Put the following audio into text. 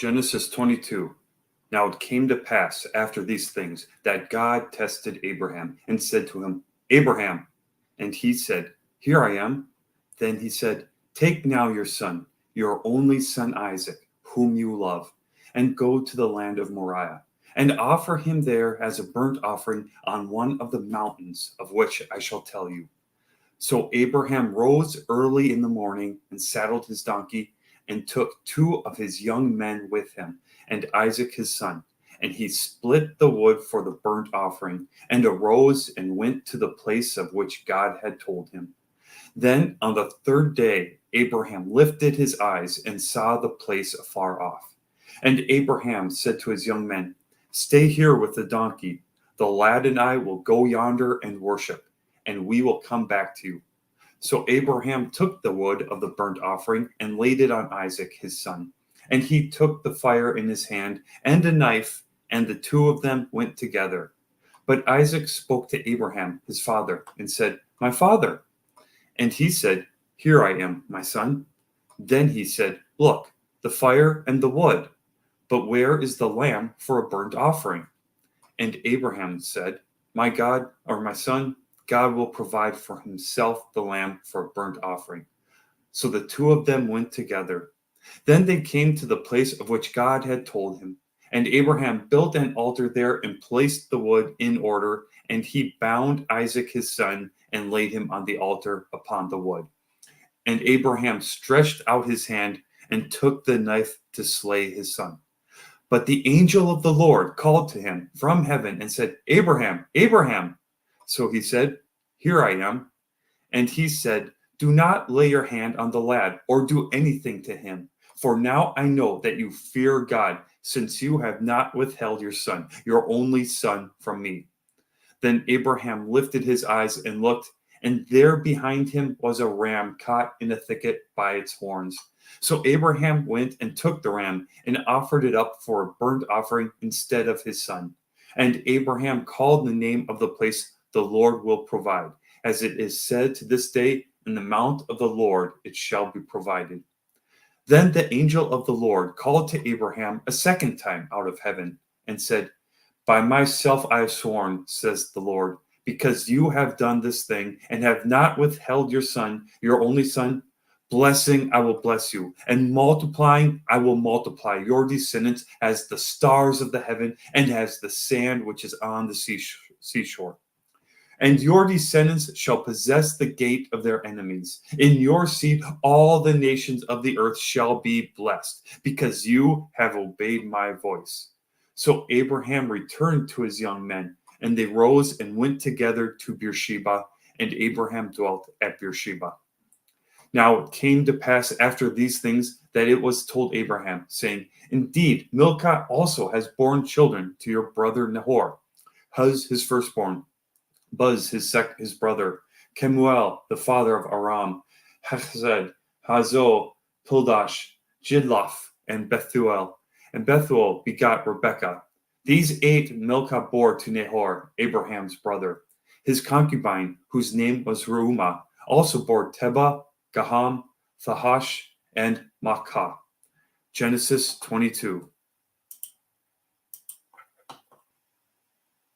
Genesis 22. Now it came to pass after these things that God tested Abraham and said to him, Abraham. And he said, Here I am. Then he said, Take now your son, your only son Isaac, whom you love, and go to the land of Moriah, and offer him there as a burnt offering on one of the mountains of which I shall tell you. So Abraham rose early in the morning and saddled his donkey and took 2 of his young men with him and Isaac his son. And he split the wood for the burnt offering and arose and went to the place of which God had told him. Then on the 3rd day, Abraham lifted his eyes and saw the place afar off. And Abraham said to his young men, Stay here with the donkey. The lad and I will go yonder and worship, and we will come back to you. So Abraham took the wood of the burnt offering and laid it on Isaac his son. And he took the fire in his hand and a knife, and the 2 of them went together. But Isaac spoke to Abraham his father and said, My father. And he said, Here I am, my son. Then he said, Look, the fire and the wood, but where is the lamb for a burnt offering? And Abraham said, My God, or my son, God will provide for himself the lamb for a burnt offering. So the 2 of them went together. Then they came to the place of which God had told him. And Abraham built an altar there and placed the wood in order. And he bound Isaac his son and laid him on the altar upon the wood. And Abraham stretched out his hand and took the knife to slay his son. But the angel of the Lord called to him from heaven and said, Abraham, Abraham. So he said, Here I am. And he said, Do not lay your hand on the lad or do anything to him. For now I know that you fear God, since you have not withheld your son, your only son, from me. Then Abraham lifted his eyes and looked, and there behind him was a ram caught in a thicket by its horns. So Abraham went and took the ram and offered it up for a burnt offering instead of his son. And Abraham called the name of the place, The Lord will provide. As it is said to this day, In the mount of the Lord it shall be provided. Then the angel of the Lord called to Abraham a second time out of heaven and said, By myself I have sworn, says the Lord, because you have done this thing and have not withheld your son, your only son. Blessing I will bless you, and multiplying I will multiply your descendants as the stars of the heaven and as the sand which is on the seashore. And your descendants shall possess the gate of their enemies. In your seed all the nations of the earth shall be blessed, because you have obeyed my voice. So Abraham returned to his young men, and they rose and went together to Beersheba, and Abraham dwelt at Beersheba. Now it came to pass after these things that it was told Abraham, saying, Indeed, Milcah also has borne children to your brother Nahor, Huz his firstborn, Buz his brother, Kemuel the father of Aram, Hechzed, Hazo, Pildash, Jidlaph, and Bethuel. And Bethuel begot Rebekah. These 8 Milcah bore to Nahor, Abraham's brother. His concubine, whose name was Reumah, also bore Tebah, Gaham, Thahash, and Maachah. Genesis 22.